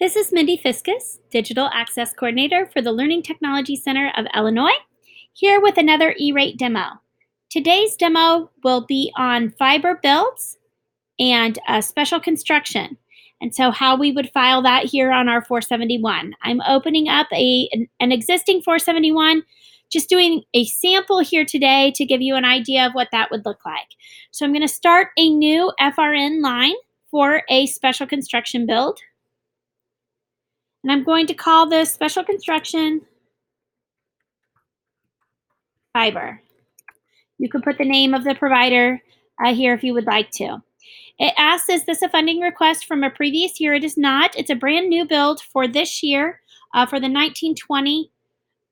This is Mindy Fiskus, Digital Access Coordinator for the Learning Technology Center of Illinois, here with another E-Rate demo. Today's demo will be on fiber builds and special construction, and so how we would file that here on our 471. I'm opening up an existing 471, just doing a sample here today to give you an idea of what that would look like. So I'm going to start a new FRN line for a special construction build. And I'm going to call this special construction fiber. You could put the name of the provider here if you would like to. It asks, is this a funding request from a previous year? It is not. It's a brand new build for this year for the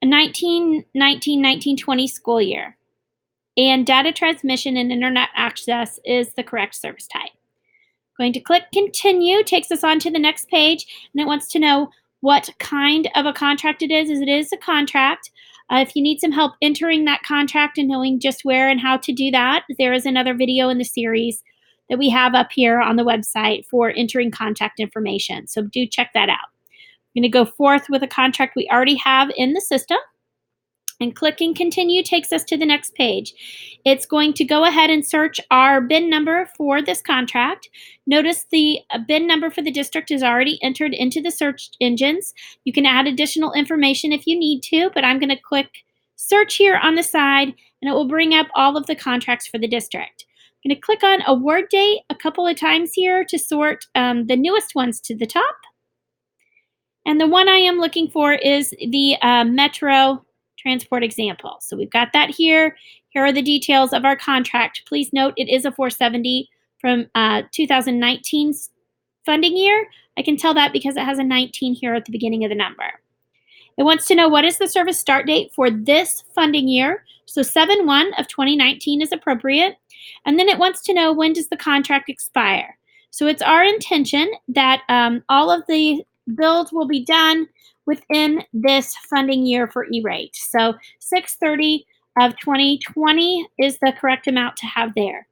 1919-1920 school year. And data transmission and internet access is the correct service type. Going to click continue, takes us on to the next page, and it wants to know what kind of a contract it is. It is a contract. If you need some help entering that contract and knowing just where and how to do that, there is another video in the series that we have up here on the website for entering contact information. So do check that out. I'm going to go forth with a contract we already have in the system. And clicking continue takes us to the next page. It's going to go ahead and search our BIN number for this contract. Notice the BIN number for the district is already entered into the search engines. You can add additional information if you need to, but I'm going to click search here on the side, and it will bring up all of the contracts for the district. I'm going to click on award date a couple of times here to sort the newest ones to the top. And the one I am looking for is the Metro transport example. So we've got that here. Here are the details of our contract. Please note it is a 470 from 2019's funding year. I can tell that because it has a 19 here at the beginning of the number. It wants to know what is the service start date for this funding year. So 7/1 of 2019 is appropriate. And then it wants to know when does the contract expire. So it's our intention that all of the builds will be done within this funding year for E-Rate. So 6/30 of 2020 is the correct amount to have there.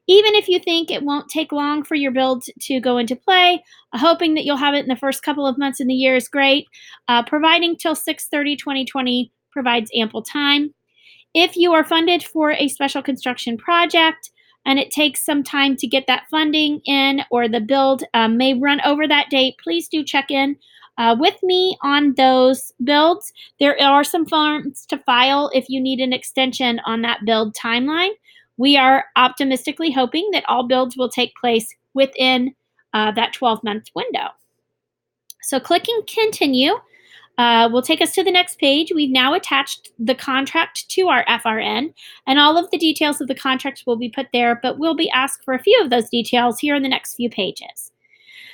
Even if you think it won't take long for your build to go into play, hoping that you'll have it in the first couple of months in the year is great. Providing till 6/30/2020 provides ample time. If you are funded for a special construction project and it takes some time to get that funding in, or the build may run over that date, please do check in with me on those builds. There are some forms to file if you need an extension on that build timeline. We are optimistically hoping that all builds will take place within that 12-month window. So clicking continue will take us to the next page. We've now attached the contract to our FRN, and all of the details of the contract will be put there, but we'll be asked for a few of those details here in the next few pages.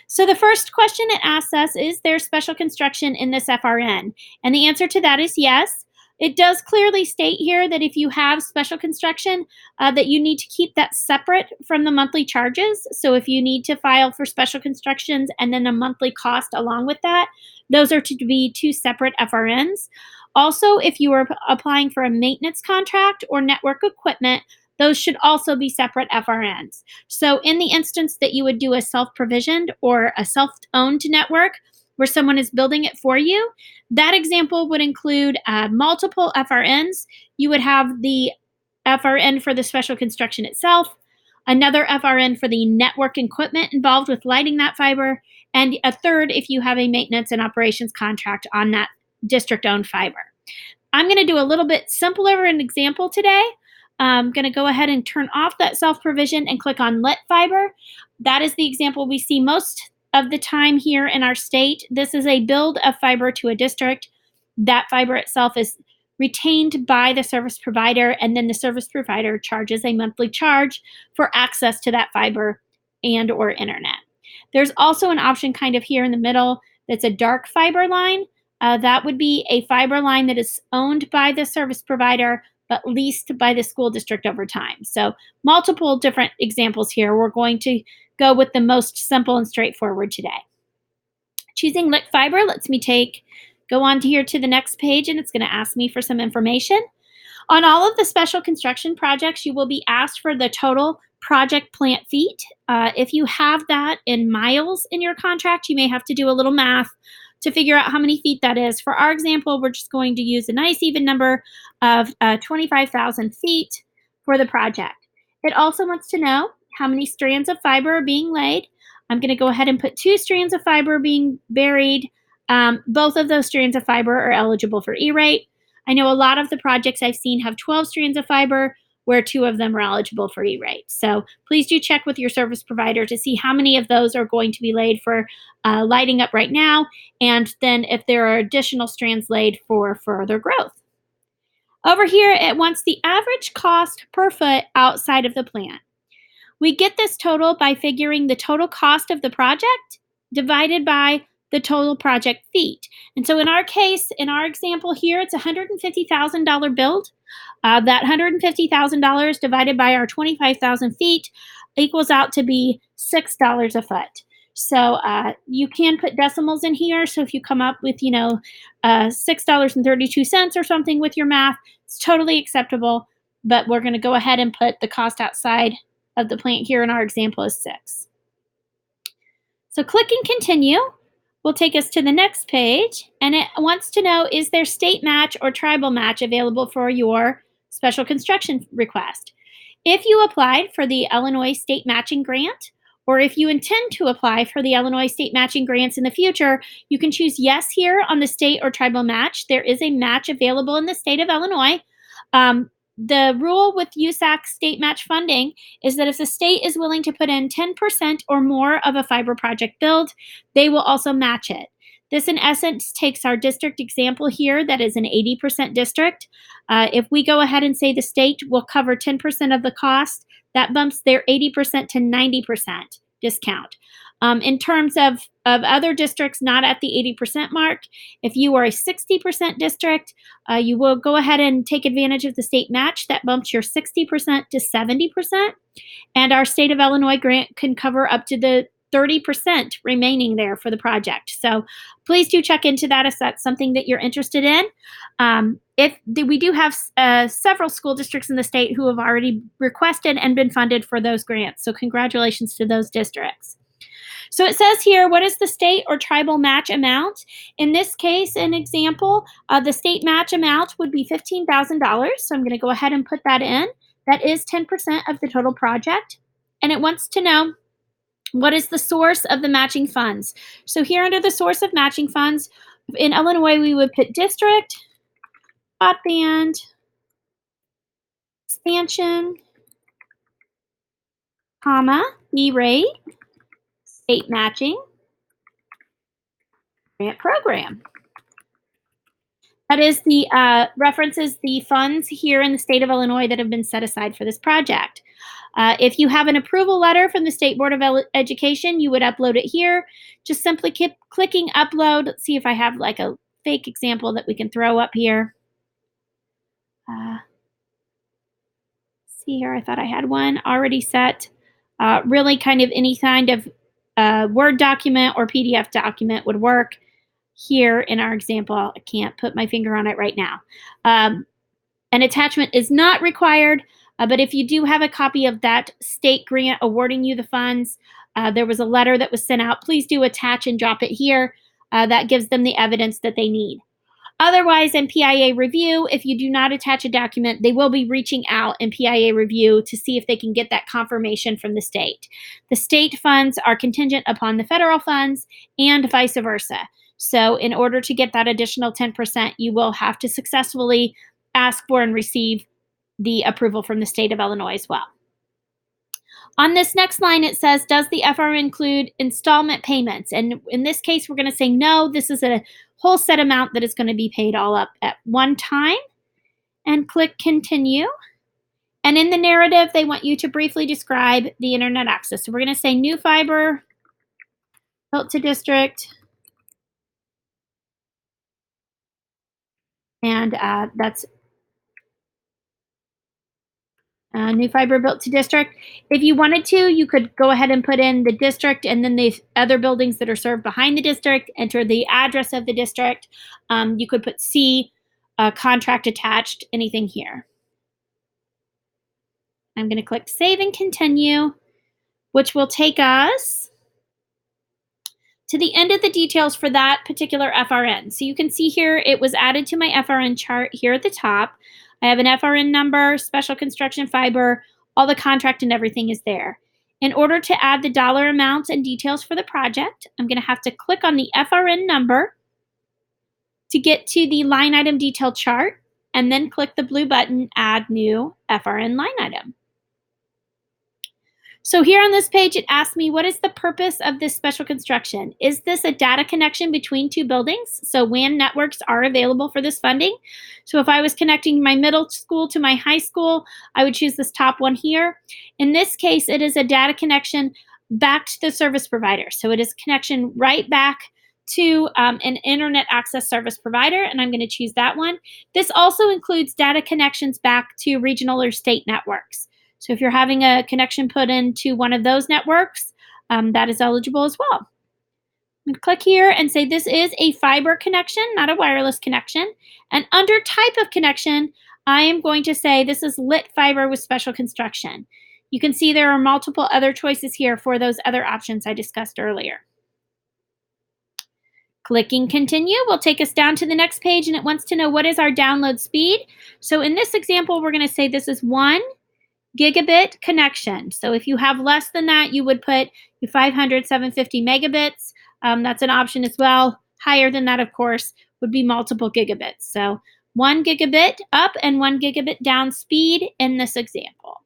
So the first question it asks us, is there special construction in this FRN? And the answer to that is yes. It does clearly state here that if you have special construction, that you need to keep that separate from the monthly charges. So if you need to file for special constructions and then a monthly cost along with that, those are to be two separate FRNs. Also, if you are applying for a maintenance contract or network equipment, those should also be separate FRNs. So in the instance that you would do a self-provisioned or a self-owned network where someone is building it for you, that example would include multiple FRNs. You would have the FRN for the special construction itself, another FRN for the network equipment involved with lighting that fiber, and a third if you have a maintenance and operations contract on that district-owned fiber. I'm going to do a little bit simpler an example today. I'm going to go ahead and turn off that self-provision and click on lit fiber. That is the example we see most of the time here in our state. This is a build of fiber to a district. That fiber itself is retained by the service provider, and then the service provider charges a monthly charge for access to that fiber and or internet. There's also an option kind of here in the middle that's a dark fiber line. That would be a fiber line that is owned by the service provider but leased by the school district over time. So multiple different examples here. We're going to go with the most simple and straightforward today. Choosing lit fiber lets me go on to here to the next page, and it's going to ask me for some information. On all of the special construction projects, you will be asked for the total project plant feet. If you have that in miles in your contract, you may have to do a little math to figure out how many feet that is. For our example, we're just going to use a nice even number of 25,000 feet for the project. It also wants to know how many strands of fiber are being laid. I'm going to go ahead and put 2 strands of fiber being buried. Both of those strands of fiber are eligible for E-rate. I know a lot of the projects I've seen have 12 strands of fiber, where 2 of them are eligible for E-rate. So please do check with your service provider to see how many of those are going to be laid for lighting up right now, and then if there are additional strands laid for further growth. Over here, it wants the average cost per foot outside of the plant. We get this total by figuring the total cost of the project divided by the total project feet. And so in our case, in our example here, it's a $150,000 build. That $150,000 divided by our 25,000 feet equals out to be $6 a foot. So you can put decimals in here. So if you come up with, $6.32 or something with your math, it's totally acceptable. But we're going to go ahead and put the cost outside of the plant here in our example is 6. So clicking continue will take us to the next page, and it wants to know, is there state match or tribal match available for your special construction request? If you applied for the Illinois State Matching Grant, or if you intend to apply for the Illinois State Matching Grants in the future, you can choose yes here on the state or tribal match. There is a match available in the state of Illinois. The rule with USAC state match funding is that if the state is willing to put in 10% or more of a fiber project build, they will also match it. This, in essence, takes our district example here that is an 80% district. If we go ahead and say the state will cover 10% of the cost, that bumps their 80% to 90% discount. In terms of other districts not at the 80% mark, if you are a 60% district, you will go ahead and take advantage of the state match. That bumps your 60% to 70%. And our state of Illinois grant can cover up to the 30% remaining there for the project. So please do check into that if that's something that you're interested in. We do have several school districts in the state who have already requested and been funded for those grants. So congratulations to those districts. So it says here, what is the state or tribal match amount? In this case, an example, the state match amount would be $15,000. So I'm going to go ahead and put that in. That is 10% of the total project. And it wants to know, what is the source of the matching funds? So here under the source of matching funds, in Illinois, we would put district, broadband, expansion, comma, E-rate, state matching, grant program. That is the references the funds here in the state of Illinois that have been set aside for this project. If you have an approval letter from the State Board of Education, you would upload it here. Just simply keep clicking upload. Let's see if I have like a fake example that we can throw up here. See here, I thought I had one already set. Really kind of any kind of Word document or PDF document would work. Here in our example, I can't put my finger on it right now. An attachment is not required, but if you do have a copy of that state grant awarding you the funds, there was a letter that was sent out, please do attach and drop it here. That gives them the evidence that they need. Otherwise, in PIA review, if you do not attach a document, they will be reaching out in PIA review to see if they can get that confirmation from the state. The state funds are contingent upon the federal funds and vice versa. So in order to get that additional 10%, you will have to successfully ask for and receive the approval from the state of Illinois as well. On this next line, it says, does the FRN include installment payments? And in this case, we're going to say no. This is a whole set amount that is going to be paid all up at one time. And click continue. And in the narrative, they want you to briefly describe the internet access. So we're going to say new fiber built to district. And that's new fiber built to district. If you wanted to, you could go ahead and put in the district and then the other buildings that are served behind the district, enter the address of the district. You could put C, contract attached, anything here. I'm going to click Save and Continue, which will take us to the end of the details for that particular FRN. So you can see here it was added to my FRN chart here at the top. I have an FRN number, special construction fiber, all the contract and everything is there. In order to add the dollar amounts and details for the project, I'm going to have to click on the FRN number to get to the line item detail chart, and then click the blue button, Add New FRN Line Item. So here on this page, it asks me, what is the purpose of this special construction? Is this a data connection between two buildings? So WAN networks are available for this funding. So if I was connecting my middle school to my high school, I would choose this top one here. In this case, it is a data connection back to the service provider. So it is connection right back to an internet access service provider, and I'm going to choose that one. This also includes data connections back to regional or state networks. So if you're having a connection put into one of those networks, that is eligible as well. I'm going to click here and say this is a fiber connection, not a wireless connection. And under type of connection, I am going to say this is lit fiber with special construction. You can see there are multiple other choices here for those other options I discussed earlier. Clicking continue will take us down to the next page, and it wants to know what is our download speed. So in this example, we're going to say this is 1 gigabit connection. So if you have less than that, you would put 500, 750 megabits. That's an option as well. Higher than that, of course, would be multiple gigabits. So 1 gigabit up and 1 gigabit down speed in this example.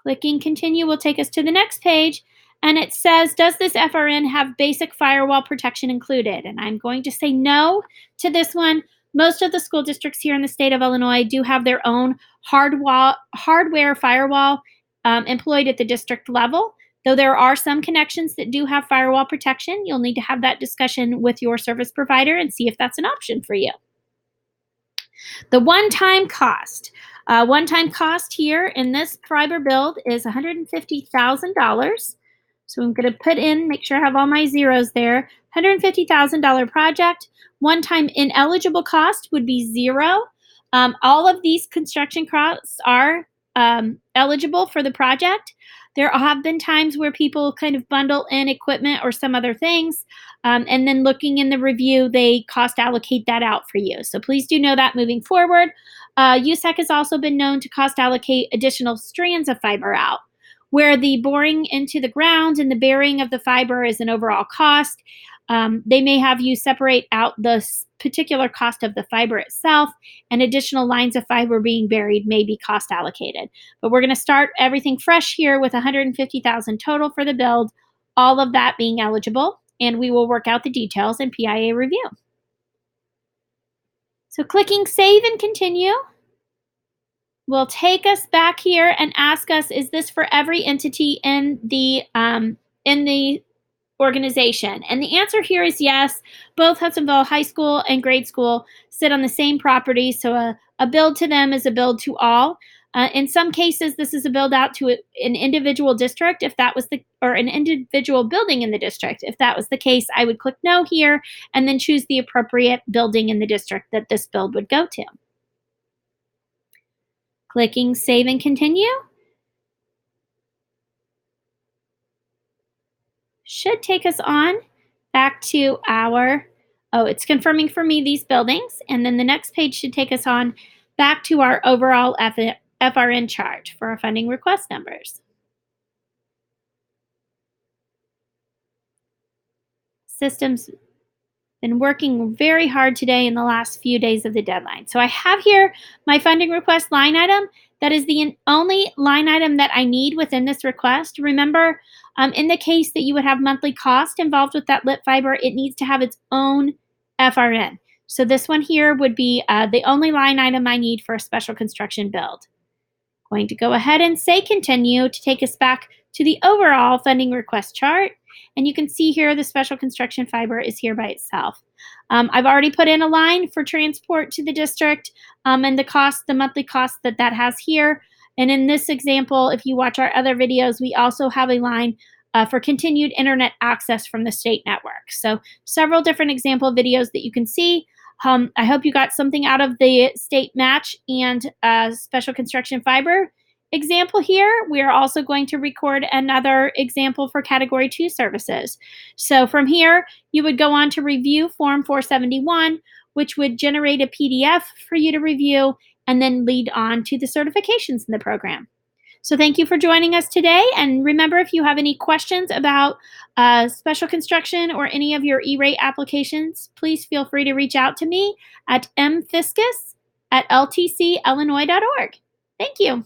Clicking continue will take us to the next page, and it says, does this FRN have basic firewall protection included? And I'm going to say no to this one. Most of the school districts here in the state of Illinois do have their own hardware firewall employed at the district level. Though there are some connections that do have firewall protection, you'll need to have that discussion with your service provider and see if that's an option for you. The one-time cost. One-time cost here in this fiber build is $150,000. So I'm going to put in, make sure I have all my zeros there, $150,000 project. One-time ineligible cost would be $0. All of these construction costs are eligible for the project. There have been times where people kind of bundle in equipment or some other things, and then looking in the review, they cost allocate that out for you. So please do know that moving forward. USAC has also been known to cost allocate additional strands of fiber out, where the boring into the ground and the burying of the fiber is an overall cost. They may have you separate out the particular cost of the fiber itself, and additional lines of fiber being buried may be cost allocated. But we're going to start everything fresh here with $150,000 total for the build, all of that being eligible, and we will work out the details in PIA review. So clicking Save and Continue will take us back here and ask us, is this for every entity in the organization? And the answer here is yes. Both Hudsonville High School and grade school sit on the same property, so a build to them is a build to all. In some cases, this is a build out to an individual district, if that was or an individual building in the district. If that was the case, I would click no here and then choose the appropriate building in the district that this build would go to. Clicking Save and Continue should take us on back to our, it's confirming for me these buildings, and then the next page should take us on back to our overall FRN chart for our funding request numbers. System's been working very hard today in the last few days of the deadline. So I have here my funding request line item. That is the only line item that I need within this request. Remember, in the case that you would have monthly cost involved with that lit fiber, it needs to have its own FRN. So this one here would be the only line item I need for a special construction build. Going to go ahead and say continue to take us back to the overall funding request chart. And you can see here the special construction fiber is here by itself. I've already put in a line for transport to the district and the cost, the monthly cost that has here. And in this example, if you watch our other videos, we also have a line for continued internet access from the state network. So several different example videos that you can see. I hope you got something out of the state match and special construction fiber. example here, we are also going to record another example for Category 2 services. So from here, you would go on to review Form 471, which would generate a PDF for you to review and then lead on to the certifications in the program. So thank you for joining us today. And remember, if you have any questions about special construction or any of your E-rate applications, please feel free to reach out to me at mfiscus@ltcillinois.org. Thank you.